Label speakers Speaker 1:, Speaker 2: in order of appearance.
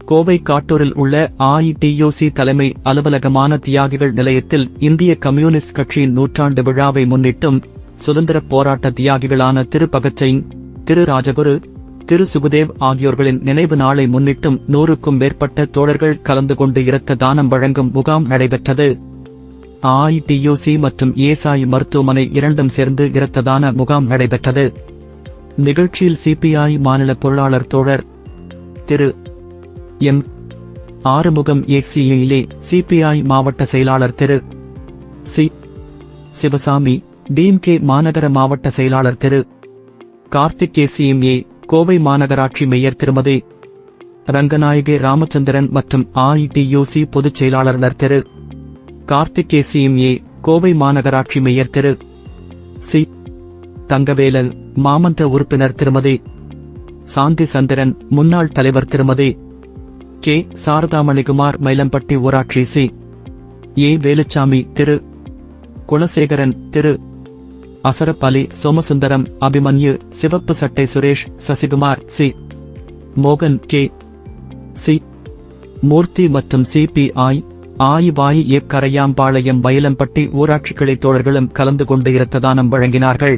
Speaker 1: கோவை காட்டூரில் உள்ள AITUC தலைமை அலுவலகமான தியாகிகள் நிலையத்தில் இந்திய கம்யூனிஸ்ட் கட்சியின் நூற்றாண்டு விழாவை முன்னிட்டும் சுதந்திரப் போராட்ட தியாகிகளான திரு பகத்சிங், திரு ராஜகுரு, திரு சுகுதேவ் ஆகியோர்களின் நினைவு நாளை முன்னிட்டும் 100க்கும் மேற்பட்ட தோழர்கள் கலந்து கொண்டு இரத்த தானம் வழங்கும் முகாம் நடைபெற்றது. AITUC மற்றும் ஏசாய் மருத்துவமனை இரண்டும் சேர்ந்து இரத்த தான முகாம் நடைபெற்றது. நிகழ்ச்சியில் CPI மாநில பொருளாளர் தோழர் திரு எம். ஆறுமுகம், XCA CPI மாவட்ட செயலாளர் திரு சி. சிவசாமி, DMK மாநகர மாவட்ட செயலாளர் திரு கார்த்திக், KCMA கோவை மாநகராட்சி மேயர் திருமதி ரங்கநாயகி ராமச்சந்திரன் மற்றும் AITUC பொதுச் செயலாளர் திரு கார்த்திக், KCMA கோவை மாநகராட்சி மேயர் திரு சி. தங்கவேலன், மாமன்ற உறுப்பினர் திருமதி சாந்தி சந்திரன், முன்னாள் தலைவர் திருமதி கே. சாரதாமணிகுமார், மயிலம்பட்டி ஊராட்சி சி. ஏ. வேலுச்சாமி, திரு குலசேகரன், திரு அசரப் அலி, சோமசுந்தரம், அபிமன்யு, சிவப்பு சட்டை சுரேஷ், சசிகுமார், சி. மோகன், கே. சி. மூர்த்தி மற்றும் CPI AIYF கரையாம்பாளையம், மயிலம்பட்டி ஊராட்சி கிளை தோழர்களும் கலந்து கொண்டு இரத்த தானம் வழங்கினார்கள்.